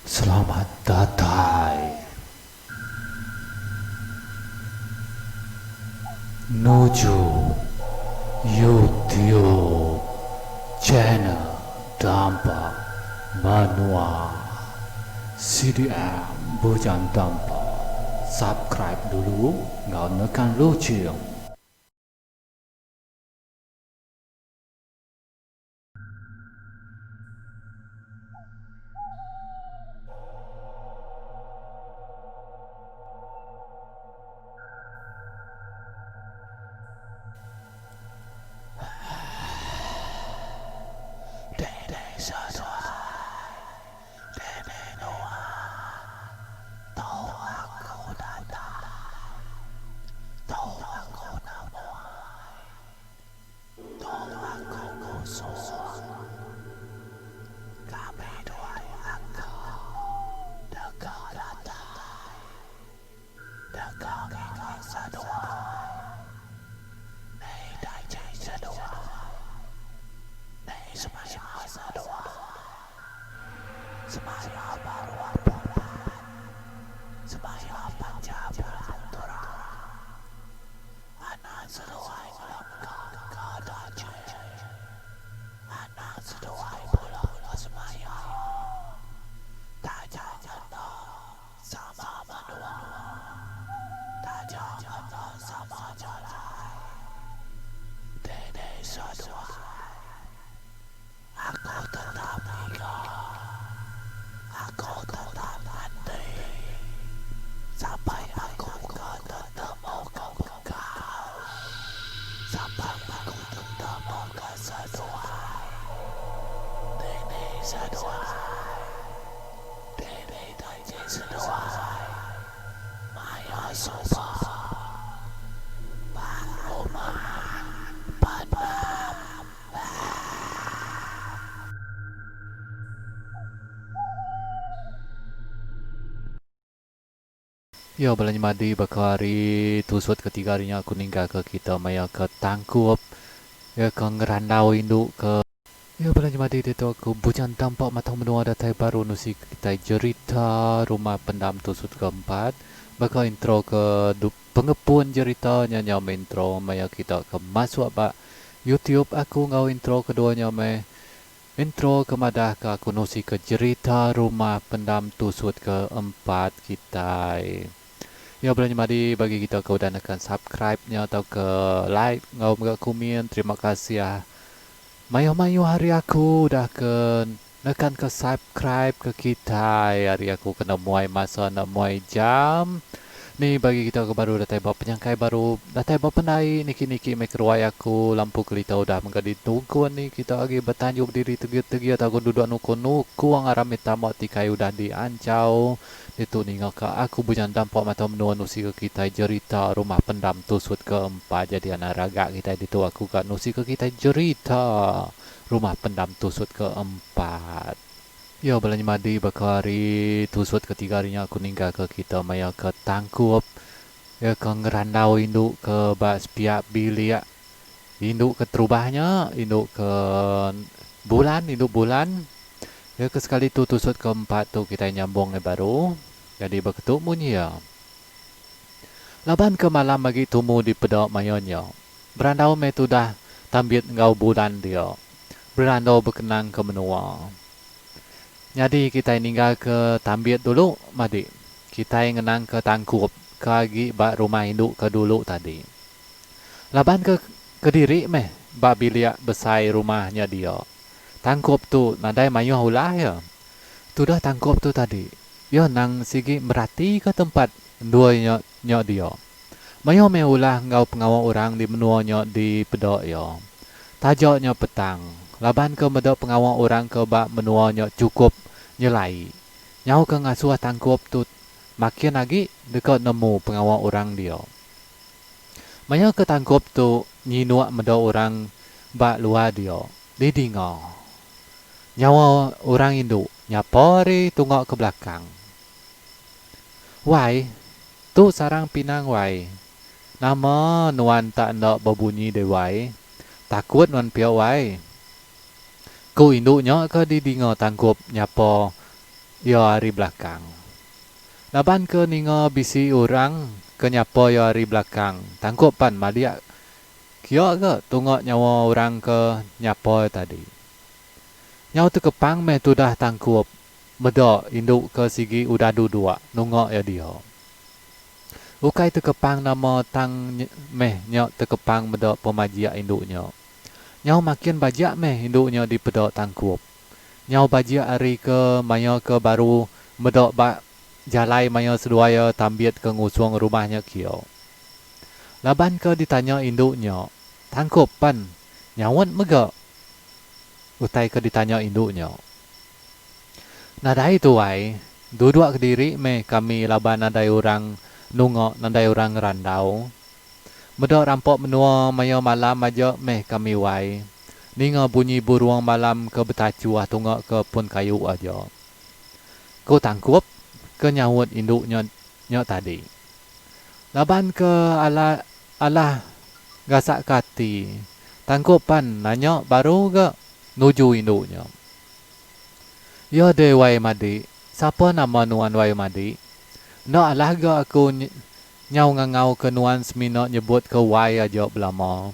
Selamat datang menuju YouTube channel Dampak Manual CDM Bujang Dampak. Subscribe dulu, ngau nekan lonceng. Ya, belanja madi bakari tusut ketiga harinya aku ninggal ke kita maya ke tangkup ya ke ngerandau induk ke ya belanja madi itu aku bujan tampak matang menua datai baru nusi kita cerita rumah pendam tusut keempat bakal intro ke pengepun ceritanya nyam intro maya kita ke masuk bak YouTube aku ngau intro keduanya intro kemadah ke aku nusi ke cerita rumah pendam tusut keempat kita. Ya belanja madi bagi kita kau dan akan subscribe-nya atau ke like ngau ke komen. Terima kasih ya. Mayu-mayu hari aku dah ke nekan ke subscribe ke kita. Hari aku kena muai masa nak muai jam. Ni bagi kita ke baru datai bawa penyangkai baru datai bawa penai niki-niki mekeruai aku lampu kelita udah menggadi tungkuan ni kita lagi bertanjung diri tegi-tegi atau duduk nuku-nuku ang aram tamak tikai udah diancau itu ninggal ke aku bujan dampak mata menua nusi ke kita cerita rumah pendam tusut keempat jadi anak raga kita itu aku ke nusi ke kita cerita rumah pendam tusut keempat. Ya belanja madi bakari tusut ketiga harinya aku ninggal ke kita maya ke tangkup ya ke ngerandau induk ke bas pihak bilik induk ke terubahnya induk ke induk bulan ya ke sekali tu tusut keempat tu kita nyambung baru jadi berketemu ni ya laban ke malam bagi tumu di pedok mayonnya berandau me tu dah tambit ngau bulan dia berandau berkenang ke menua. Jadi kita tinggal ke tambit dulu, madi. Kita ngenang ke tangkup, ke lagi bak rumah induk ke dulu tadi. Laban ke Kediri meh, bak bilik besar rumahnya dia. Tangkup tu nadai mayuh ulah ya. Tu dah tangkup tu tadi. Ya nang sigi merati ke tempat dua nyok dia. Mayuh me ulah ngau pengawal orang di menuanya di pedok ya. Tajoknya petang. Laban ke medok pengawal orang ke bak menuanya cukup nyelai. Nyau ke ngasuh tangkup tu makin lagi dekat nemu pengawal orang dia. Maya ke tangkup tu nyinuak meda orang bak luar dia. Dia dengar. Nyawa orang induk nyapori tungok ke belakang. Wai, tu sarang pinang wai. Nama nuan tak nak berbunyi de wai. Takut nuan pia wai. Ku induknya ke di dengar tangkup nyapo yo hari belakang. Laban ke ningo bisi orang kenyapa yo hari belakang. Tangkupan madia kio ke tunggu nyawa orang ke nyapa tadi. Nyawa tu kepang me tu dah tangkup. Medok induk ke sigi udah dua nunggu ya dia. Ukai tu kepang nama tang meh nyok tu kepang medok pemajia induknya. Nyawa makin bajak meh induknya di pedok tangkup. Nyawa bajak hari ke mayo ke baru medok bak jalai mayo seduaya tambiat ke ngusung rumahnya kio. Laban ke ditanya induknya, tangkup pan, nyawat megak. Utai ke ditanya induknya. Nadai tu wai, duduk ke diri me kami laban nadai orang nungok nadai orang randau. Medok rampok menua mayo malam aja meh kami wai. Ninga bunyi burung malam ke betacu tungok ke pun kayu aja. Kau tangkup ke nyawut induknya nyok tadi. Laban ke alah gasak kati. Tangkupan nanya baru ke nuju induknya. Ya de wai madi. Siapa nama nuan wai madi? No alah ke aku nyau ngangau ke nuan semino nyebut ke wai aja belama.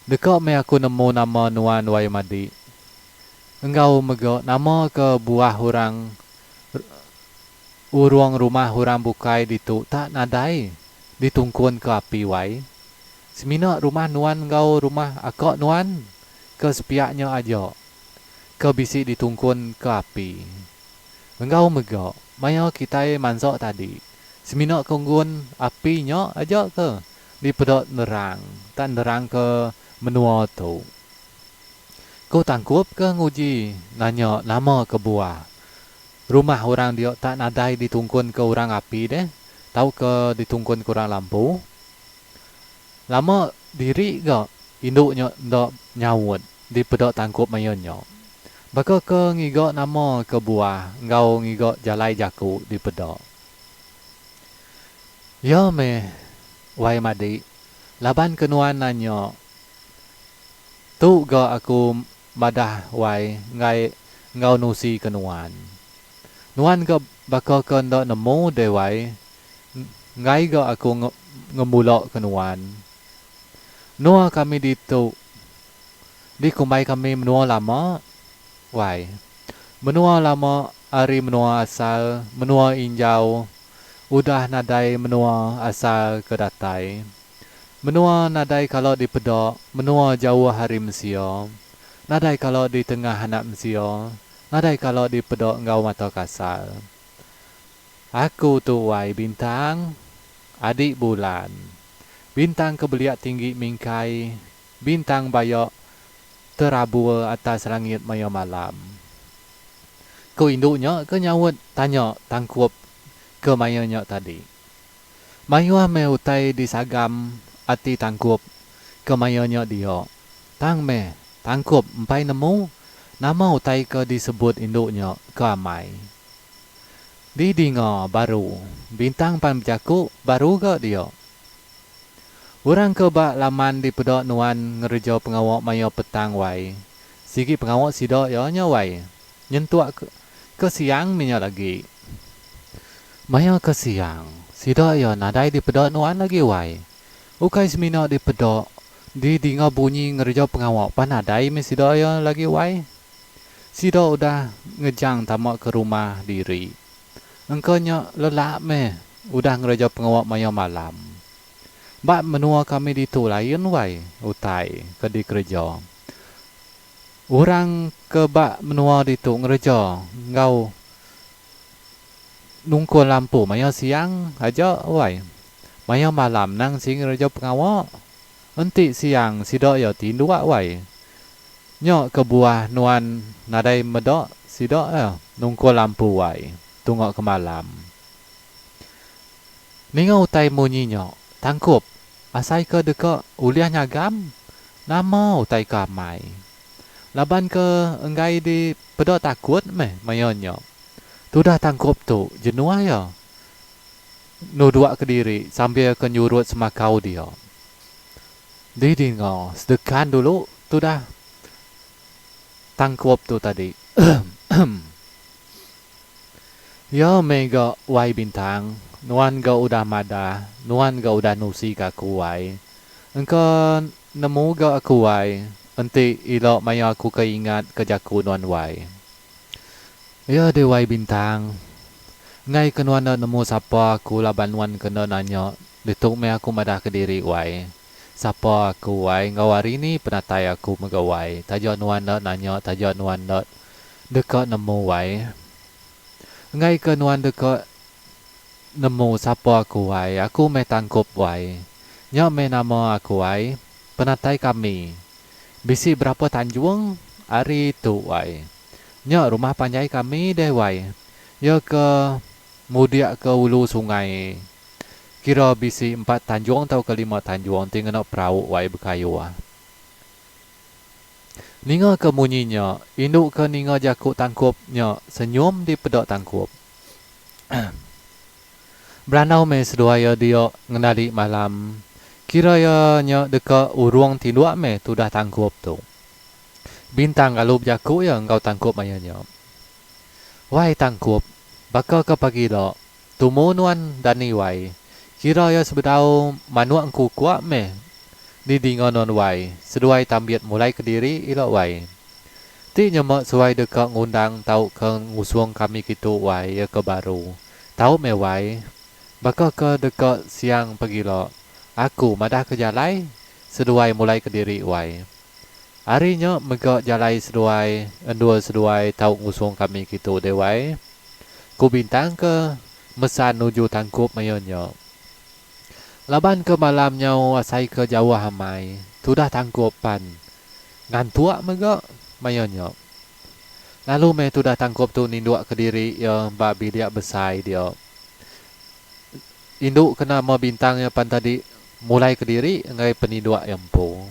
Dekat me aku nemu nama nuan wai madi. Engkau mego nama ke buah orang uruang rumah orang bukai ditu tak nadai ditungkun ke api wai. Semino rumah nuan engkau rumah akak nuan ke sepiaknya aja. Ke bisi ditungkun ke api. Engkau mego maya kita mansok tadi. Semino konggun apinya aja ke di pedot nerang. Tak nerang ke menua tu. Kau tangkup ke nguji nanya nama ke buah. Rumah orang dia tak nadai ditungkun ke orang api deh. Tahu ke ditungkun ke orang lampu. Lama diri ke induknya ndak nyawut di pedot tangkup mayonnya. Baka ke ngigok nama ke buah. Engkau ngigok jalai jaku di pedot. Ya me wai madi. Laban kenuan nanya. Tu ke aku madah wai ngai ngau nusi kenuan. Nuan ke baka ke ndak nemu de wai. Ngai ke aku ngemulok kenuan. Nua kami ditu. Di kumbai kami menua lama. Wai. Menua lama hari menua asal. Menua injau. Udah nadai menua asal kedatai. Menua nadai kalau di pedok. Menua jauh hari mesio. Nadai kalau di tengah anak mesio. Nadai kalau di pedok engkau mata kasar. Aku tu wai bintang. Adik bulan. Bintang kebeliak tinggi mingkai. Bintang bayok terabur atas langit maya malam. Kau induknya ke nyawut tanya tangkup ke mayanya tadi. Mayuah me utai disagam ati tangkup ke mayanya dia. Tang me tangkup empai nemu nama utai ke disebut induknya ke amai. Di dinga baru bintang pan berjaku baru ke dia. Orang ke bak laman di pedok nuan ngereja pengawak maya petang wai. Sigi pengawak sidok ya nya wai. Nyentuak ke siang minya lagi. Maya ke siang. Sidok ya nadai di pedok nuan lagi wai. Ukai semina di pedok. Di dinga bunyi ngereja pengawak pan nadai mi sidok ya lagi wai. Sidok udah ngejang tamak ke rumah diri. Engkaunya lelak me. Udah ngereja pengawak maya malam. Bak menua kami ditu lain wai utai ke di kerja. Orang ke bak menua ditu ngereja ngau nungkun lampu maya siang aja wai. Maya malam nang sing ngereja pengawak. Enti siang sidok ya tinduak wai. Nyok ke buah nuan nadai medok sidok ya nungkun lampu wai. Tunggu ke malam. Ninga utai munyi nyok. Tangkup. Asai ke deka uliah nyagam. Nama utai kamai. Laban ke enggai di pedok takut meh mayonyo. Tu dah tangkup tu jenuah ya. Nuduak ke diri sambil ke nyurut semakau dia. Di dingo sedekan dulu tu dah tangkup tu tadi. Ya mega wai bintang, nuan ga udah mada, nuan ga udah nusi ka aku wai. Engkau nemu ga aku wai, enti ilo maya aku keingat kerjaku nuan wai. Ya de wai bintang, ngai kenuan na nemu sapa aku laban nuan kena nanya, dituk me aku madah ke diri wai. Sapa aku wai, ngawari ni penatai aku megawai, tajak nuan na nanya, tajak nuan na dekat nemu wai. Ngai kenuan dekat nemu sapa aku wai, aku me tangkup wai. Nya me nama aku wai, penatai kami. Bisi berapa Tanjung, hari tu wai. Nya rumah panjai kami deh wai. Ya ke mudiak ke ulu sungai. Kira bisi 4 Tanjung atau ke 5 Tanjung, tinggal nak perahu wai berkayu ah. Ninga ke munyinya, induk ke ninga jakuk tangkupnya, senyum di pedok tangkup. Beranau me seduaya dia ngenali malam. Kira ya nya deka urung tinduk me tu dah tangkup tu. Bintang kalau berjaku ya engkau tangkup mayanya. Wai tangkup, bakal ke pagi dak. Tumu nuan dani wai. Kira ya sebedau manuak engku kuat me. Di dingonon wai, seduai tambiat mulai ke diri ilok wai. Ti nyemak suai deka ngundang tau ke ngusuang kami gitu wai ya ke baru. Tau me wai, bakal ke deka siang pagi lo. Aku madah ke jalai, seduai mulai ke diri wai. Harinya mega jalai seduai, endua seduai tau ngusung kami gitu deh wai. Ku bintang ke mesan nuju tangkup mayonyo. Laban ke malamnya asai ke jauh hamai, tudah tangkupan. Ngantuak mega mayonyo. Lalu me tudah tangkup tu ninduak ke diri ya babi dia besai dia. Induk kena mau bintangnya pan tadi mulai ke diri ngai peninduk yang po.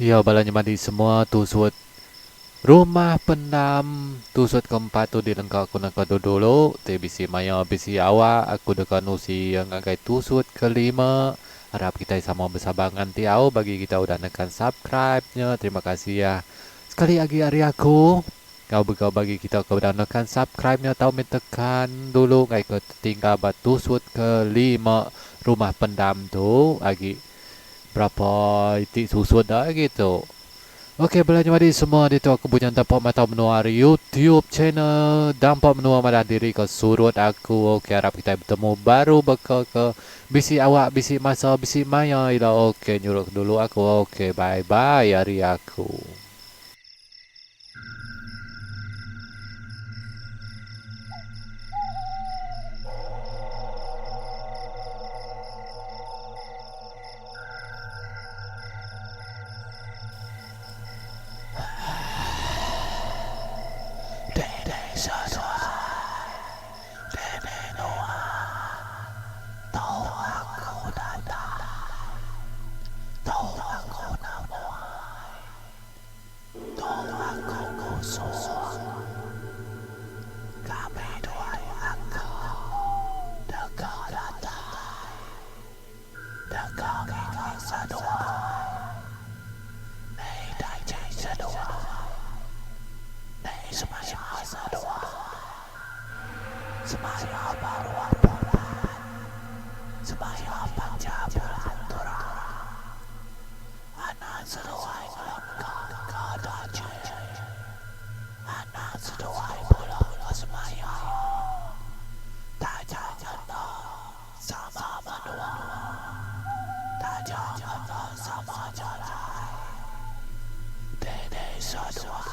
Ya balanya mandi semua tu suat rumah pendam tu suat keempat tu dilengkap aku nak kado dulu. Te bisi maya bisi awak aku dekat nusi yang ngai tu suat kelima. Harap kita sama bersabangan tiau bagi kita udah nekan subscribe-nya. Terima kasih ya. Sekali lagi hari aku. Kau berkau bagi kita kau udah nekan subscribe-nya tahu tekan dulu ngai ke tinggal batu suat kelima rumah pendam tu lagi berapa itik susut dah gitu. Okey, belanja mari semua di tu aku punya dampak mata menua YouTube channel dampak menua madah diri ke surut aku. Okey, harap kita bertemu baru bakal ke bisi awak, bisi masa, bisi maya ila. Okey, nyuruh dulu aku. Okey, bye bye hari aku. Sama jalan, Dede Sadwa.